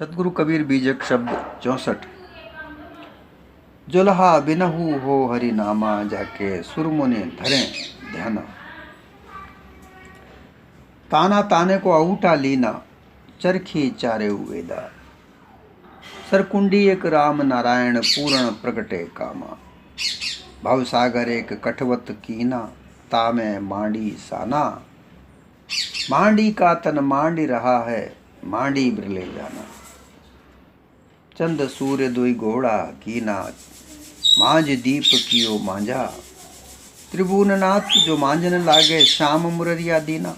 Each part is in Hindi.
सतगुरु कबीर बीजक शब्द 64। जुल्हा बिनहु हो हरि नामा, जाके सुरमुनि धरे ध्यान। ताना ताने को औटा लीना, चरखी चारे वेदा। सरकुंडी एक राम नारायण, पूर्ण प्रगटे कामा। भवसागर एक कठवत कीना, तामे मांडी साना। मांडी का तन मांडी रहा है, मांडी बिरले जाना। चंद सूर्य दुई घोड़ा कीना, मांझ दीप कियो मांझा। त्रिभुवननाथ जो मांझन लागे, श्याम मुररिया दीना।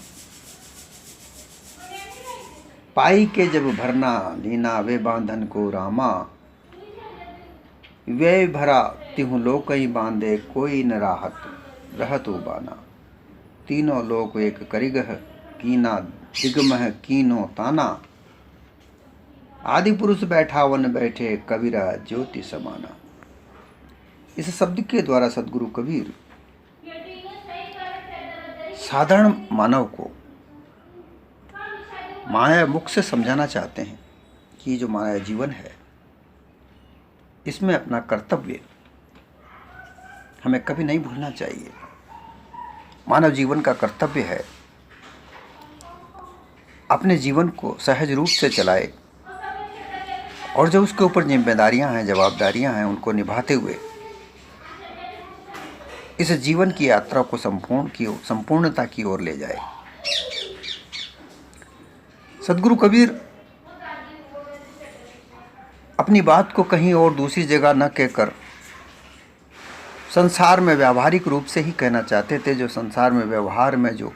पाई के जब भरना लीना, वे बांधन को रामा। वे भरा तिहु लोकई बांधे, कोई न राहत रहत उबाना। तीनों लोक एक करिगह कीना, दिगमह कीनो ताना। आदि पुरुष बैठा वन बैठे, कबीरा ज्योति समाना। इस शब्द के द्वारा सदगुरु कबीर साधारण मानव को माया मुख से समझाना चाहते हैं कि जो माया जीवन है, इसमें अपना कर्तव्य हमें कभी नहीं भूलना चाहिए। मानव जीवन का कर्तव्य है अपने जीवन को सहज रूप से चलाए, और जो उसके ऊपर जिम्मेदारियां हैं, जवाबदारियां हैं, उनको निभाते हुए इस जीवन की यात्रा को संपूर्णता की ओर ले जाए। सदगुरु कबीर अपनी बात को कहीं और दूसरी जगह न कहकर संसार में व्यावहारिक रूप से ही कहना चाहते थे। जो संसार में व्यवहार में जो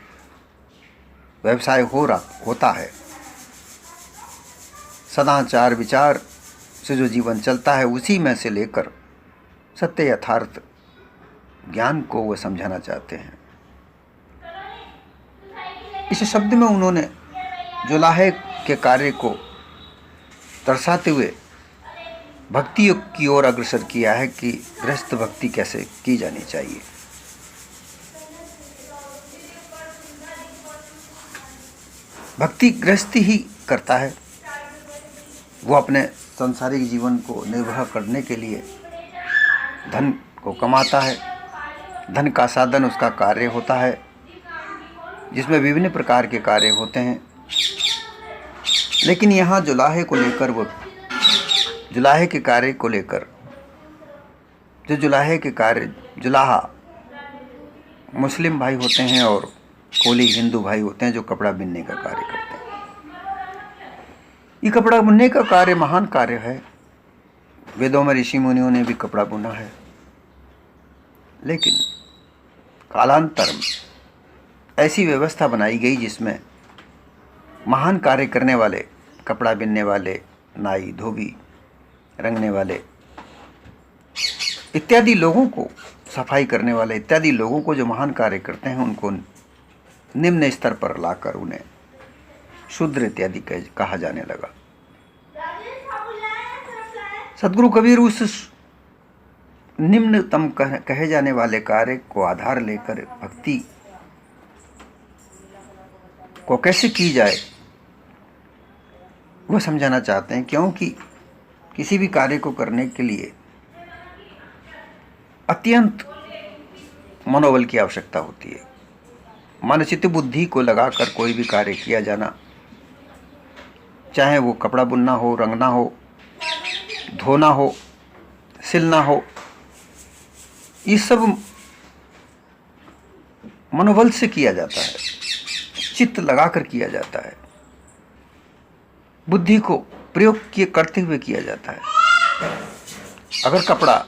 व्यवसाय होता है, सदाचार विचार से जो जीवन चलता है, उसी में से लेकर सत्य यथार्थ ज्ञान को वह समझाना चाहते हैं। इस शब्द में उन्होंने जुलाहे के कार्य को दर्शाते हुए भक्ति की ओर अग्रसर किया है कि गृहस्थ भक्ति कैसे की जानी चाहिए। भक्ति गृहस्थी ही करता है। वो अपने सांसारिक जीवन को निर्वाह करने के लिए धन को कमाता है। धन का साधन उसका कार्य होता है, जिसमें विभिन्न प्रकार के कार्य होते हैं। लेकिन यहाँ जुलाहे को लेकर, वो जुलाहे के कार्य को लेकर, जो जुलाहे के कार्य, जुलाहा मुस्लिम भाई होते हैं और कोली हिंदू भाई होते हैं जो कपड़ा बिनने का कार्य करते हैं। ये कपड़ा बुनने का कार्य महान कार्य है। वेदों में ऋषि मुनियों ने भी कपड़ा बुना है, लेकिन कालांतर में ऐसी व्यवस्था बनाई गई जिसमें महान कार्य करने वाले, कपड़ा बिनने वाले, नाई, धोबी रंगने वाले इत्यादि लोगों को, सफाई करने वाले इत्यादि लोगों को जो महान कार्य करते हैं, उनको निम्न स्तर पर लाकर उन्हें शूद्र इत्यादि कहा जाने लगा। सदगुरु कबीर उस निम्नतम कहे जाने वाले कार्य को आधार लेकर भक्ति को कैसे की जाए वह समझाना चाहते हैं। क्योंकि किसी भी कार्य को करने के लिए अत्यंत मनोबल की आवश्यकता होती है। मन चित्त बुद्धि को लगाकर कोई भी कार्य किया जाना, चाहे वो कपड़ा बुनना हो, रंगना हो, धोना हो, सिलना हो, ये सब मनोबल से किया जाता है, चित्त लगाकर किया जाता है, बुद्धि को प्रयोग करते हुए किया जाता है। अगर कपड़ा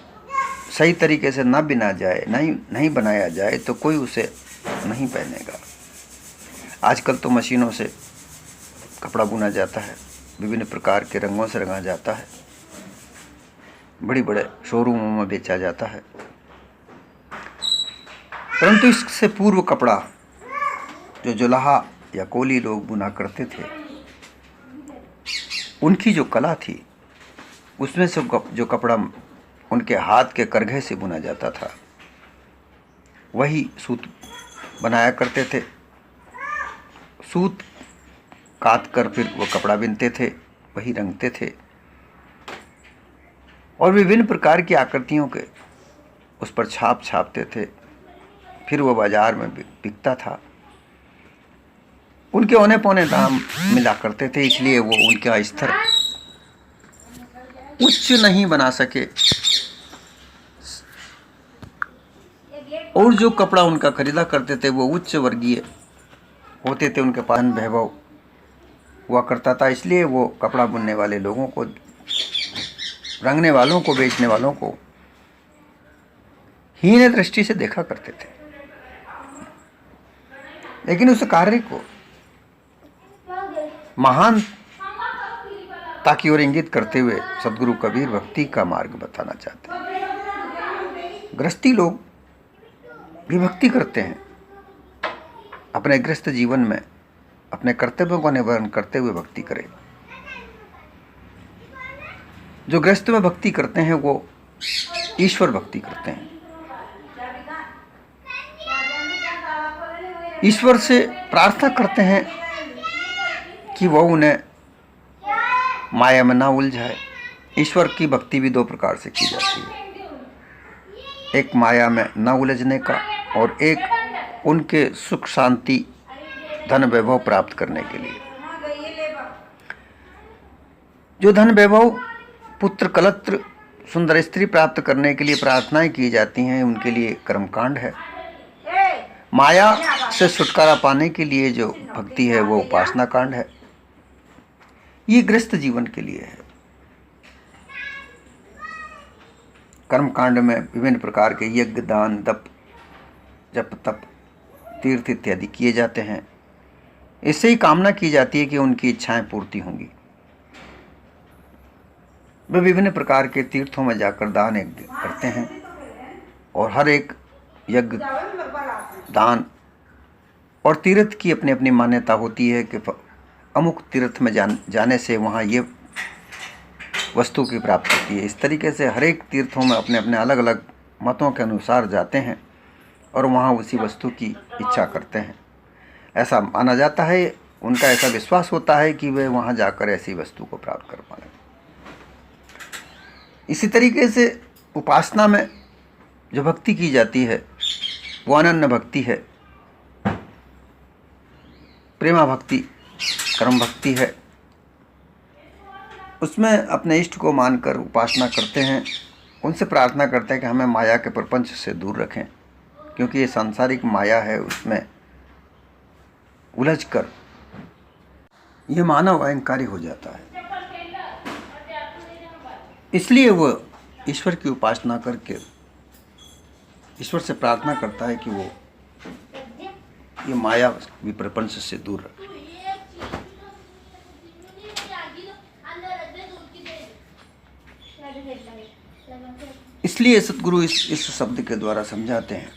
सही तरीके से न बिना जाए, नहीं बनाया जाए, तो कोई उसे नहीं पहनेगा। आजकल तो मशीनों से कपड़ा बुना जाता है, विभिन्न प्रकार के रंगों से रंगा जाता है, बड़े बड़े शोरूमों में बेचा जाता है। परंतु इससे पूर्व कपड़ा जो जुलाहा या कोली लोग बुना करते थे, उनकी जो कला थी, उसमें से जो कपड़ा उनके हाथ के करघे से बुना जाता था, वही सूत बनाया करते थे। सूत काट कर फिर वो कपड़ा बिनते थे। वही रंगते थे और विभिन्न प्रकार की आकृतियों के उस पर छाप छापते थे। फिर वो बाजार में बिकता था। उनके औने पौने दाम मिला करते थे, इसलिए वो उनका स्तर उच्च नहीं बना सके और जो कपड़ा उनका खरीदा करते थे वो उच्च वर्गीय होते थे। उनके पास वैभव हुआ करता था, इसलिए वो कपड़ा बुनने वाले लोगों को, रंगने वालों को, बेचने वालों को हीन दृष्टि से देखा करते थे। लेकिन उस कार्य को महान ताकि और इंगित करते हुए सदगुरु कबीर भक्ति का मार्ग बताना चाहते हैं। गृहस्थी लोग भी भक्ति करते हैं, अपने गृहस्थ जीवन में अपने कर्तव्यों का निर्वहन करते हुए भक्ति करें। जो गृहस्थ में भक्ति करते हैं वो ईश्वर भक्ति करते हैं। ईश्वर से प्रार्थना करते हैं कि वह उन्हें माया में ना उलझाए। ईश्वर की भक्ति भी दो प्रकार से की जाती है, एक माया में न उलझने का और एक उनके सुख शांति धन वैभव प्राप्त करने के लिए। जो धन वैभव पुत्र कलत्र सुंदर स्त्री प्राप्त करने के लिए प्रार्थनाएं की जाती हैं उनके लिए कर्मकांड है। माया से छुटकारा पाने के लिए जो भक्ति है वो उपासना कांड है। ये गृहस्थ जीवन के लिए है। कर्मकांड में विभिन्न प्रकार के यज्ञ, दान, दप, जप, तप, तीर्थ इत्यादि किए जाते हैं। इससे ही कामना की जाती है कि उनकी इच्छाएं पूर्ति होंगी। वे विभिन्न प्रकार के तीर्थों में जाकर दान यज्ञ करते हैं और हर एक यज्ञ, दान और तीर्थ की अपनी अपनी मान्यता होती है कि अमुक तीर्थ में जाने से वहाँ ये वस्तु की प्राप्ति होती है। इस तरीके से हर एक तीर्थों में अपने अपने अलग अलग मतों के अनुसार जाते हैं और वहाँ उसी वस्तु की इच्छा करते हैं। ऐसा माना जाता है, उनका ऐसा विश्वास होता है कि वे वहाँ जाकर ऐसी वस्तु को प्राप्त कर पाएंगे। इसी तरीके से उपासना में जो भक्ति की जाती है वो अनन्य भक्ति है, प्रेमा भक्ति, कर्म भक्ति है। उसमें अपने इष्ट को मानकर उपासना करते हैं, उनसे प्रार्थना करते हैं कि हमें माया के प्रपंच से दूर रखें, क्योंकि ये सांसारिक माया है, उसमें उलझकर ये मानव अहंकारी हो जाता है। इसलिए वो ईश्वर की उपासना करके ईश्वर से प्रार्थना करता है कि वो ये माया भी प्रपंच से दूर रखे। इसलिए सतगुरु इस शब्द के द्वारा समझाते हैं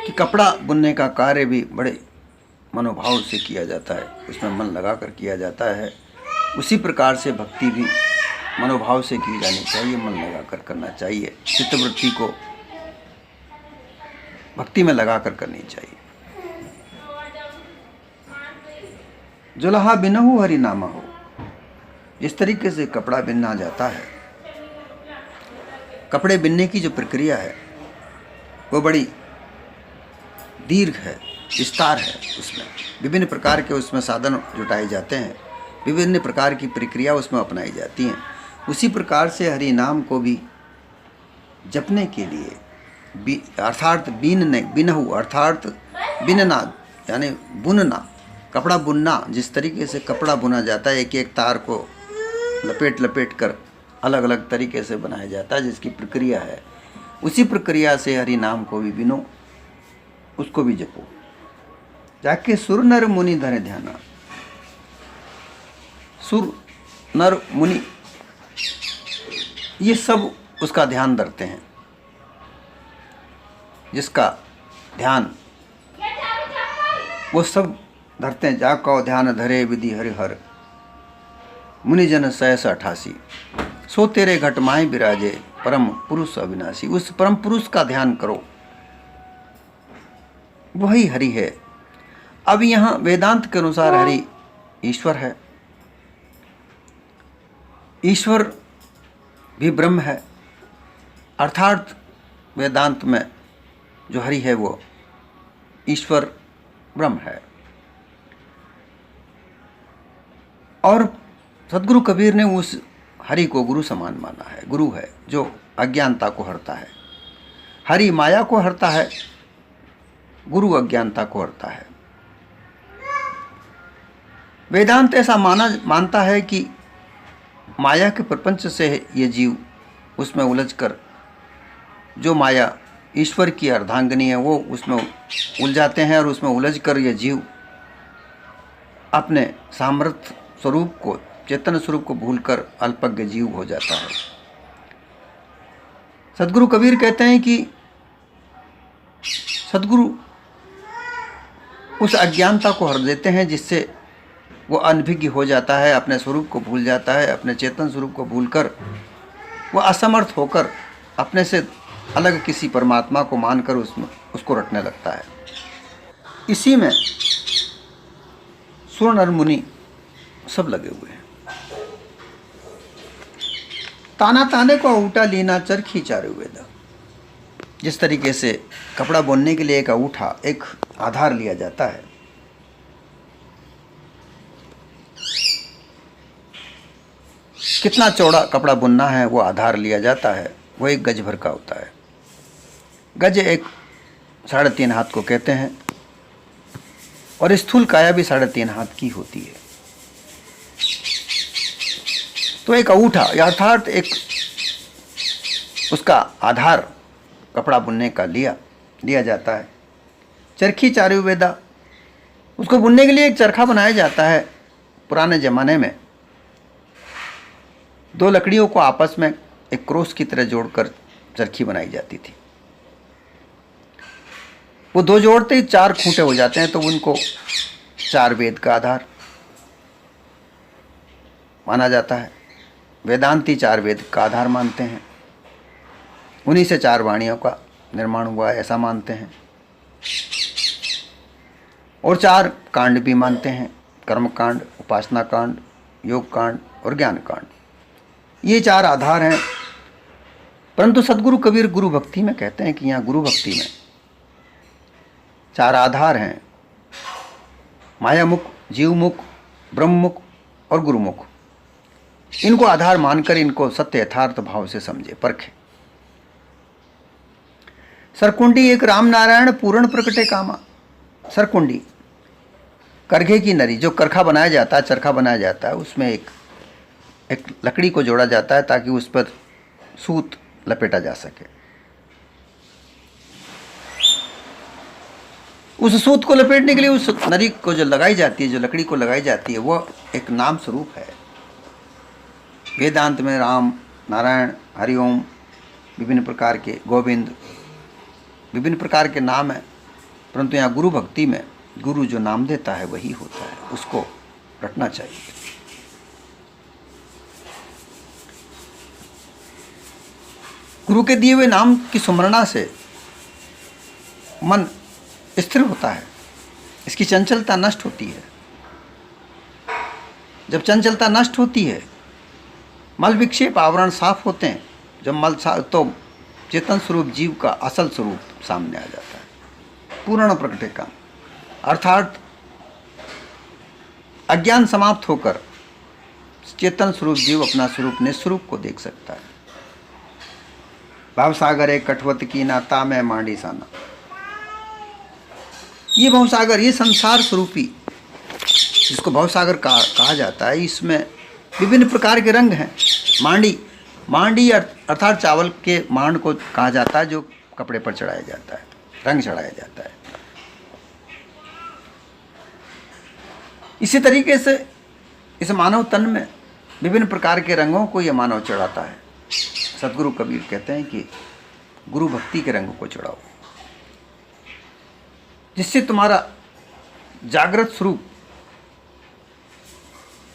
कि कपड़ा बुनने का कार्य भी बड़े मनोभाव से किया जाता है, उसमें मन लगाकर किया जाता है। उसी प्रकार से भक्ति भी मनोभाव से की जानी चाहिए, मन लगाकर करना चाहिए, चित्तवृत्ति को भक्ति में लगाकर करनी चाहिए। जुलहा बिनहु हरि नामा हो, जिस तरीके से कपड़ा बिनना जाता है, कपड़े बिनने की जो प्रक्रिया है वो बड़ी दीर्घ है, विस्तार है। उसमें विभिन्न प्रकार के उसमें साधन जुटाए जाते हैं, विभिन्न प्रकार की प्रक्रिया उसमें अपनाई जाती हैं। उसी प्रकार से हरि नाम को भी जपने के लिए अर्थात बिनहु अर्थात बिनना यानी बुनना, कपड़ा बुनना, जिस तरीके से कपड़ा बुना जाता है, एक एक तार को लपेट कर अलग अलग तरीके से बनाया जाता है, जिसकी प्रक्रिया है, उसी प्रक्रिया से हरि नाम को भी बिनो, उसको भी जपो। जाके सुर नर मुनि धरे ध्याना, सुर नर मुनि ये सब उसका ध्यान धरते हैं, जिसका ध्यान वो सब धरते हैं। जाको ध्यान धरे विधि हरिहर मुनिजन सहस 88, सो तेरे घट माहि विराजे परम पुरुष अविनाशी। उस परम पुरुष का ध्यान करो, वही हरि है। अब यहाँ वेदांत के अनुसार हरि ईश्वर है, ईश्वर भी ब्रह्म है, अर्थात वेदांत में जो हरि है वो ईश्वर ब्रह्म है। और सदगुरु कबीर ने उस हरि को गुरु समान माना है। गुरु है जो अज्ञानता को हरता है, हरि माया को हरता है, गुरु अज्ञानता को हरता है। वेदांत ऐसा मानता है कि माया के प्रपंच से ये जीव उसमें उलझकर, जो माया ईश्वर की अर्धांगिनी है वो उसमें उलझाते हैं और उसमें उलझकर ये जीव अपने सामर्थ्य स्वरूप को, चेतन स्वरूप को भूलकर अल्पज्ञ जीव हो जाता है। सदगुरु कबीर कहते हैं कि सदगुरु उस अज्ञानता को हर देते हैं जिससे वो अनभिज्ञ हो जाता है, अपने स्वरूप को भूल जाता है, अपने चेतन स्वरूप को भूलकर वो असमर्थ होकर अपने से अलग किसी परमात्मा को मानकर उसको रटने लगता है। इसी में सुर नर मुनि सब लगे हुए हैं। ताना ताने को ऊटा लीना चरखी चारे वेदा। जिस तरीके से कपड़ा बुनने के लिए एक अंगूठा, एक आधार लिया जाता है, कितना चौड़ा कपड़ा बुनना है वो आधार लिया जाता है, वो एक गज भर का होता है। गज एक 3.5 हाथ को कहते हैं और स्थूल काया भी 3.5 हाथ की होती है। तो एक अंगूठा अर्थात एक उसका आधार कपड़ा बुनने का लिया जाता है। चरखी चारु वेदा, उसको बुनने के लिए एक चरखा बनाया जाता है। पुराने ज़माने में 2 लकड़ियों को आपस में एक क्रोस की तरह जोड़कर चरखी बनाई जाती थी। वो 2 जोड़ते ही 4 खूंटे हो जाते हैं, तो उनको 4 वेद का आधार माना जाता है। वेदांती 4 वेद का आधार मानते हैं, उन्हीं से 4 वाणियों का निर्माण हुआ है ऐसा मानते हैं। और 4 कांड भी मानते हैं, कर्म कांड, उपासना कांड, योग कांड और ज्ञान कांड। ये 4 आधार हैं। परंतु सदगुरु कबीर गुरु भक्ति में कहते हैं कि यहाँ गुरु भक्ति में 4 आधार हैं, मायामुख, जीवमुख, ब्रह्ममुख और गुरुमुख। इनको आधार मानकर इनको सत्य यथार्थ भाव से समझे, परखे। सरकुंडी एक राम नारायण पूर्ण प्रकटे कामा। सरकुंडी करघे की नरी, जो करखा बनाया जाता है, चरखा बनाया जाता है, उसमें एक लकड़ी को जोड़ा जाता है ताकि उस पर सूत लपेटा जा सके। उस सूत को लपेटने के लिए उस नरी को जो लगाई जाती है, जो लकड़ी को लगाई जाती है, वो एक नाम स्वरूप है। वेदांत में राम, नारायण, हरिओम, विभिन्न प्रकार के गोविंद, विभिन्न प्रकार के नाम हैं। परंतु यहाँ गुरु भक्ति में गुरु जो नाम देता है वही होता है, उसको रटना चाहिए। गुरु के दिए हुए नाम की सुमरना से मन स्थिर होता है, इसकी चंचलता नष्ट होती है। जब चंचलता नष्ट होती है, मल विक्षेप आवरण साफ होते हैं। जब मल साफ, तो चेतन स्वरूप जीव का असल स्वरूप सामने आ जाता है, पूर्ण प्रकटे काम। अर्थात अज्ञान समाप्त होकर चेतन स्वरूप जीव अपना स्वरूप निस्वरूप को देख सकता है। भवसागर एक कठवत की नाता में मांडी साना। ये भवसागर, ये संसार स्वरूपी जिसको भवसागर कहा जाता है, इसमें विभिन्न प्रकार के रंग हैं। मांडी अर्थात चावल के मांड को कहा जाता है, जो कपड़े पर चढ़ाया जाता है, रंग चढ़ाया जाता है। इसी तरीके से इस मानव तन में विभिन्न प्रकार के रंगों को यह मानव चढ़ाता है। सदगुरु कबीर कहते हैं कि गुरु भक्ति के रंग को चढ़ाओ, जिससे तुम्हारा जागृत स्वरूप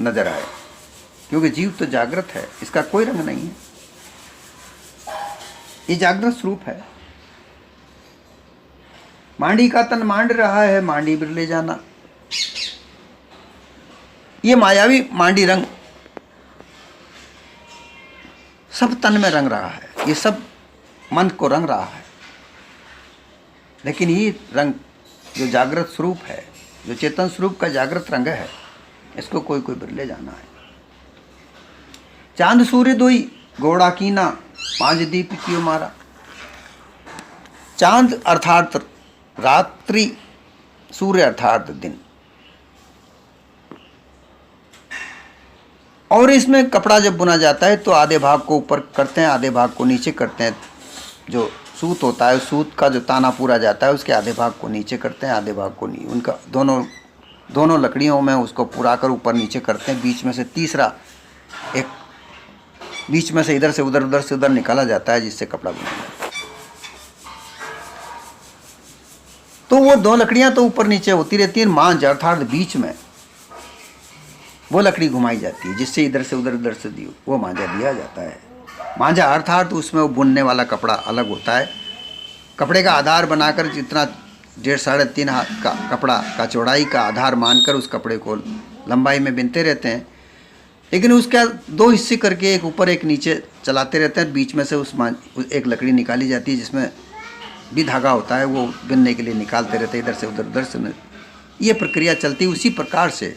नजर आए। क्योंकि जीव तो जागृत है, इसका कोई रंग नहीं है, ये जागृत स्वरूप है। मांडी का तन मांड रहा है, मांडी बिर ले जाना। ये मायावी मांडी रंग सब तन में रंग रहा है, ये सब मन को रंग रहा है, लेकिन ये रंग जो जागृत स्वरूप है, जो चेतन स्वरूप का जागृत रंग है, इसको कोई कोई बिरले जाना है। चांद सूर्य दोई गोड़ा कीना, पांच दीप क्यों मारा। चांद अर्थात रात्रि, सूर्य अर्थात दिन। और इसमें कपड़ा जब बुना जाता है तो आधे भाग को ऊपर करते हैं, आधे भाग को नीचे करते हैं। जो सूत होता है, सूत का जो ताना पूरा जाता है उसके आधे भाग को नीचे करते हैं, आधे भाग को नहीं, उनका दोनों लकड़ियों में उसको पूरा कर ऊपर नीचे करते हैं। बीच में से तीसरा एक, बीच में से इधर से उधर निकाला जाता है, जिससे कपड़ा बुना जाता है। तो वो दो लकड़ियां तो ऊपर नीचे होती रहती हैं, मांझ अर्थात बीच में वो लकड़ी घुमाई जाती है, जिससे इधर से उधर से वो मांझा दिया जाता है। मांझा अर्थात उसमें वो बुनने वाला कपड़ा अलग होता है। कपड़े का आधार बनाकर जितना 1.5-3.5 हाथ का कपड़ा का चौड़ाई का आधार मानकर उस कपड़े को लंबाई में बिनते रहते हैं, लेकिन उसका 2 हिस्से करके एक ऊपर एक नीचे चलाते रहते हैं। बीच में से एक लकड़ी निकाली जाती है, जिसमें भी धागा होता है, वो बिनने के लिए निकालते रहते हैं, इधर से उधर से। ये प्रक्रिया चलती। उसी प्रकार से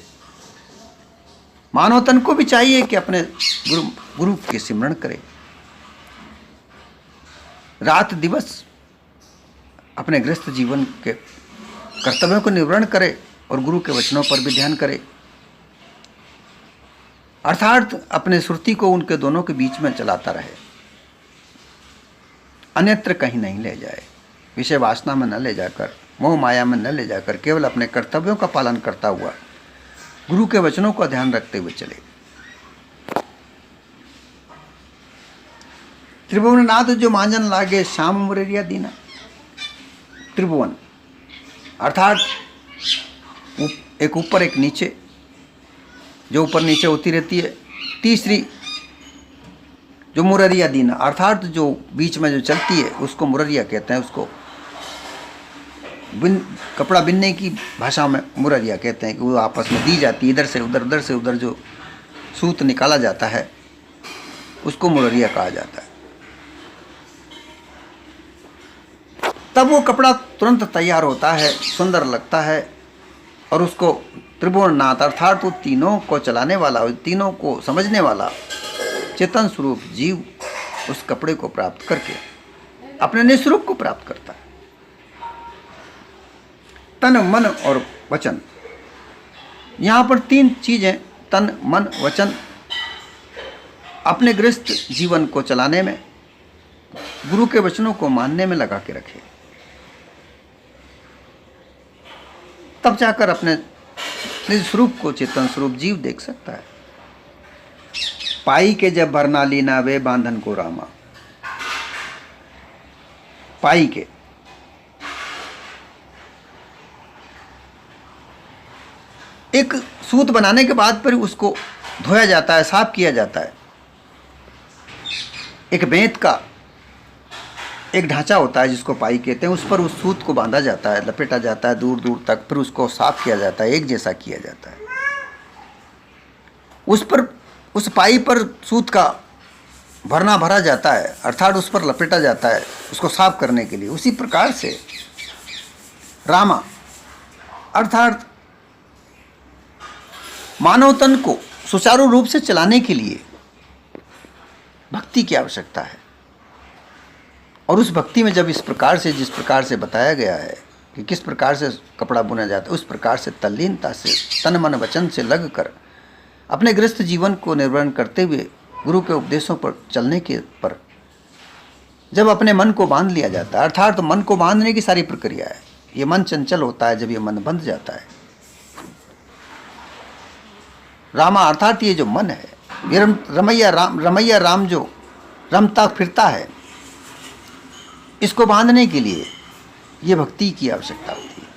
मानव तन को भी चाहिए कि अपने गुरु के सिमरण करे, रात दिवस अपने गृहस्थ जीवन के कर्तव्यों को निवरण करे और गुरु के वचनों पर भी ध्यान करे, अर्थात अपने सुरती को उनके दोनों के बीच में चलाता रहे, अन्यत्र कहीं नहीं ले जाए, विषय वासना में न ले जाकर, मोह माया में न ले जाकर, केवल अपने कर्तव्यों का पालन करता हुआ गुरु के वचनों का ध्यान रखते हुए चले। त्रिभुवननाथ जो मांझन लागे, श्याम मुररिया दीना। त्रिभुवन अर्थात एक ऊपर एक नीचे, जो ऊपर नीचे होती रहती है। तीसरी जो मुररिया दीना अर्थात जो बीच में जो चलती है उसको मुररिया कहते हैं। उसको कपड़ा बिनने की भाषा में मुररिया कहते हैं कि वो आपस में दी जाती है, इधर से उधर जो सूत निकाला जाता है उसको मुररिया कहा जाता है। तब वो कपड़ा तुरंत तैयार होता है, सुंदर लगता है, और उसको त्रिभुवननाथ अर्थात वो तीनों को चलाने वाला, तीनों को समझने वाला चेतन स्वरूप जीव उस कपड़े को प्राप्त करके अपने निस्वरूप को प्राप्त करता है। तन मन और वचन, यहाँ पर 3 चीजें, तन मन वचन, अपने गृहस्थ जीवन को चलाने में, गुरु के वचनों को मानने में लगा के रखे, तब जाकर अपने निज स्वरूप को चेतन स्वरूप जीव देख सकता है। पाई के जब भरना लीना वे बांधन को रामा। पाई के एक सूत बनाने के बाद फिर उसको धोया जाता है, साफ किया जाता है। एक बेंत का एक ढांचा होता है जिसको पाई कहते हैं, उस पर उस सूत को बांधा जाता है, लपेटा जाता है दूर दूर तक, फिर उसको साफ किया जाता है, एक जैसा किया जाता है। उस पाई पर सूत का भरना भरा जाता है, अर्थात उस पर लपेटा जाता है उसको साफ करने के लिए। उसी प्रकार से रामा अर्थात मानव तन को सुचारू रूप से चलाने के लिए भक्ति की आवश्यकता है। और उस भक्ति में जब इस प्रकार से, जिस प्रकार से बताया गया है कि किस प्रकार से कपड़ा बुना जाता है, उस प्रकार से तल्लीनता से तन मन वचन से लग कर अपने गृहस्थ जीवन को निर्वहन करते हुए गुरु के उपदेशों पर चलने के पर जब अपने मन को बांध लिया जाता है, अर्थात तो मन को बांधने की सारी प्रक्रिया है। ये मन चंचल होता है जब ये मन बंध जाता है। रामा अर्थात ये जो मन है, ये रमैया राम जो रमता फिरता है, इसको बांधने के लिए ये भक्ति की आवश्यकता होती है।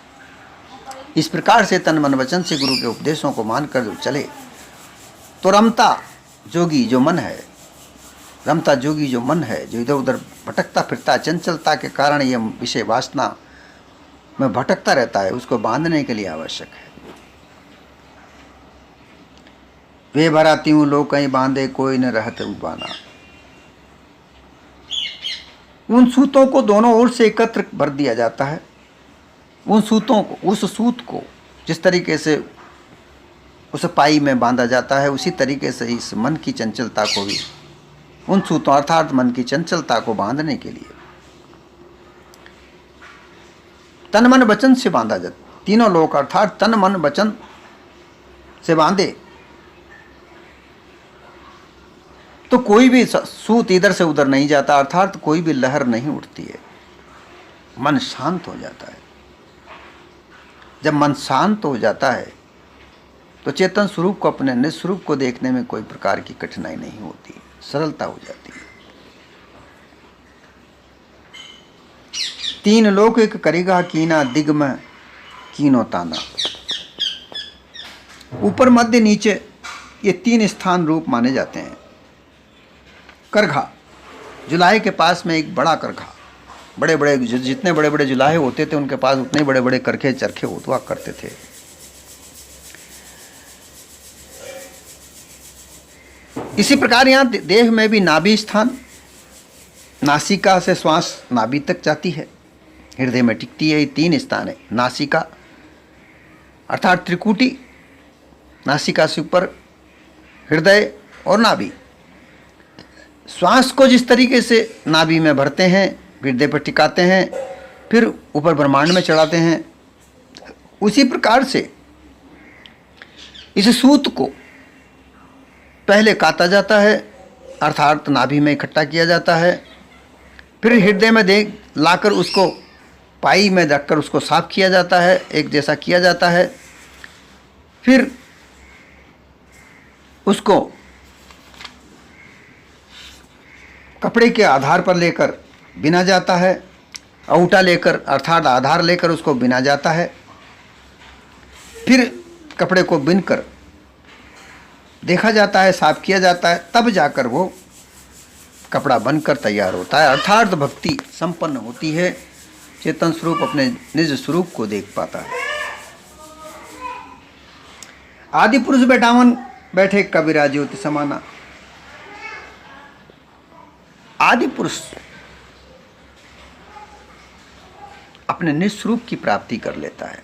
इस प्रकार से तन मन वचन से गुरु के उपदेशों को मानकर जो चले तो रमता जोगी जो मन है, रमता जोगी जो मन है, जो इधर उधर भटकता फिरता, चंचलता के कारण ये विषय वासना में भटकता रहता है, उसको बांधने के लिए आवश्यक है। वे भरा त्यों लो कहीं बांधे कोई न रहत उबाना। उन सूतों को दोनों ओर से एकत्र भर दिया जाता है। उन सूतों को, उस सूत को जिस तरीके से उस पाई में बांधा जाता है, उसी तरीके से इस मन की चंचलता को भी उन सूतों अर्थात मन की चंचलता को बांधने के लिए तन मन वचन से बांधा जाता। तीनों लोक अर्थात तन मन वचन से बांधे तो कोई भी सूत इधर से उधर नहीं जाता, अर्थात कोई भी लहर नहीं उठती है। मन शांत हो जाता है। जब मन शांत हो जाता है तो चेतन स्वरूप को, अपने निस्वरूप को देखने में कोई प्रकार की कठिनाई नहीं होती, सरलता हो जाती है। तीन लोक एक करेगा कीना दिग्म कीनो ताना। ऊपर मध्य नीचे ये तीन स्थान रूप माने जाते हैं। करघा, जुलाहे के पास में एक बड़ा करघा, बड़े बड़े जितने बड़े बड़े जुलाहे होते थे उनके पास उतने बड़े बड़े करखे चरखे हुआ करते थे। इसी प्रकार यहाँ देह में भी नाभि स्थान, नासिका से श्वास नाभि तक जाती है, हृदय में टिकती है। ये तीन स्थान है। नासिका अर्थात त्रिकुटी, नासिका से ऊपर हृदय और नाभि। श्वास को जिस तरीके से नाभि में भरते हैं, हृदय पर टिकाते हैं, फिर ऊपर ब्रह्मांड में चढ़ाते हैं, उसी प्रकार से इस सूत को पहले काता जाता है, अर्थात नाभि में इकट्ठा किया जाता है, फिर हृदय में दे लाकर उसको पाई में रखकर उसको साफ किया जाता है, एक जैसा किया जाता है। फिर उसको कपड़े के आधार पर लेकर बिना जाता है, औटा लेकर अर्थात आधार लेकर उसको बिना जाता है। फिर कपड़े को बिनकर देखा जाता है, साफ किया जाता है, तब जाकर वो कपड़ा बनकर तैयार होता है, अर्थात भक्ति संपन्न होती है। चेतन स्वरूप अपने निज स्वरूप को देख पाता है। आदि पुरुष बैठावन बैठे कबीरा ज्योति समाना। आदि पुरुष अपने निस्वरूप की प्राप्ति कर लेता है।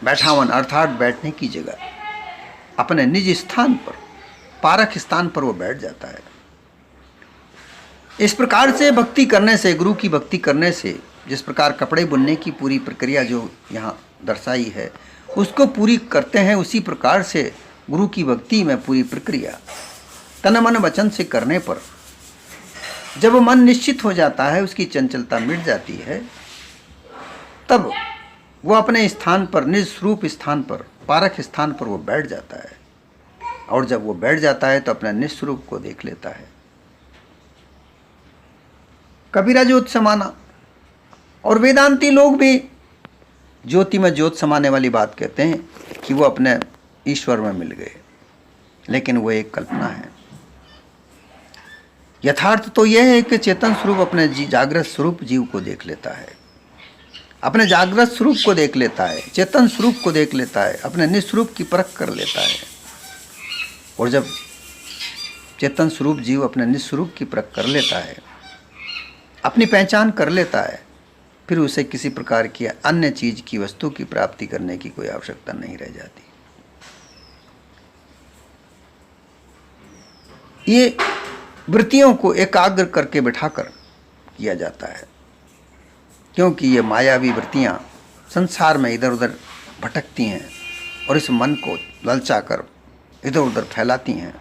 बैठावन अर्थात बैठने की जगह, अपने निज स्थान पर, पारख स्थान पर वो बैठ जाता है। इस प्रकार से भक्ति करने से, गुरु की भक्ति करने से, जिस प्रकार कपड़े बुनने की पूरी प्रक्रिया जो यहाँ दर्शाई है उसको पूरी करते हैं, उसी प्रकार से गुरु की भक्ति में पूरी प्रक्रिया तन मन वचन से करने पर जब मन निश्चित हो जाता है, उसकी चंचलता मिट जाती है, तब वो अपने स्थान पर, निज स्वरूप स्थान पर, पारख स्थान पर वो बैठ जाता है। और जब वो बैठ जाता है तो अपने निस्वरूप को देख लेता है। कबीरा ज्योत समाना। और वेदांती लोग भी ज्योति में ज्योत समाने वाली बात कहते हैं कि वो अपने ईश्वर में मिल गए, लेकिन वो एक कल्पना है। यथार्थ तो यह है कि चेतन स्वरूप अपने जागृत स्वरूप जीव को देख लेता है, अपने जागृत स्वरूप को देख लेता है, चेतन स्वरूप को देख लेता है, अपने निस्वरूप की परख कर लेता है। और जब चेतन स्वरूप जीव अपने निस्वरूप की परख कर लेता है, अपनी पहचान कर लेता है, फिर उसे किसी प्रकार की अन्य चीज की, वस्तु की प्राप्ति करने की कोई आवश्यकता नहीं रह जाती। ये वृत्तियों को एकाग्र करके बिठाकर किया जाता है, क्योंकि ये मायावी वृत्तियां संसार में इधर उधर भटकती हैं और इस मन को ललचाकर इधर उधर फैलाती हैं।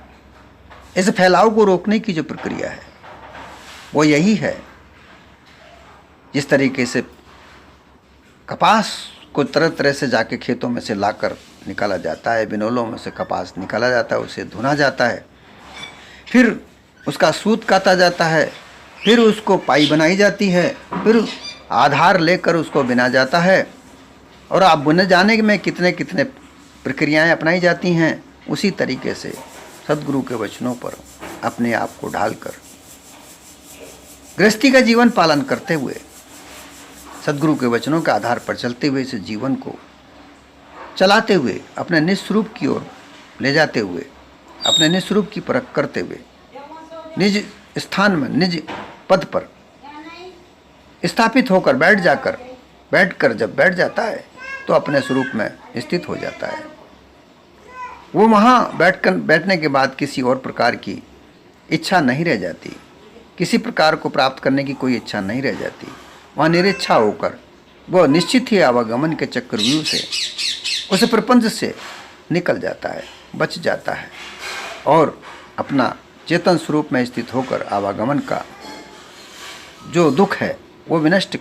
इस फैलाव को रोकने की जो प्रक्रिया है वो यही है। जिस तरीके से कपास को तरह तरह से जाके खेतों में से लाकर निकाला जाता है, बिनोलों में से कपास निकाला जाता है, उसे धुना जाता है, फिर उसका सूत काता जाता है, फिर उसको पाई बनाई जाती है, फिर आधार लेकर उसको बिना जाता है, और आप बुने जाने में कितने कितने प्रक्रियाएं अपनाई जाती हैं। उसी तरीके से सदगुरु के वचनों पर अपने आप को ढालकर गृहस्थी का जीवन पालन करते हुए, सदगुरु के वचनों के आधार पर चलते हुए, इस जीवन को चलाते हुए अपने निस्वरूप की ओर ले जाते हुए, अपने निज स्वरूप की परख करते हुए, निज स्थान में, निज पद पर स्थापित होकर बैठकर जब बैठ जाता है तो अपने स्वरूप में स्थित हो जाता है। वो वहाँ बैठने के बाद किसी और प्रकार की इच्छा नहीं रह जाती, किसी प्रकार को प्राप्त करने की कोई इच्छा नहीं रह जाती। वहाँ निरिच्छा होकर वह निश्चित ही आवागमन के चक्रव्यूह से, उस प्रपंच से निकल जाता है, बच जाता है और अपना चेतन स्वरूप में स्थित होकर आवागमन का जो दुख है वो विनष्ट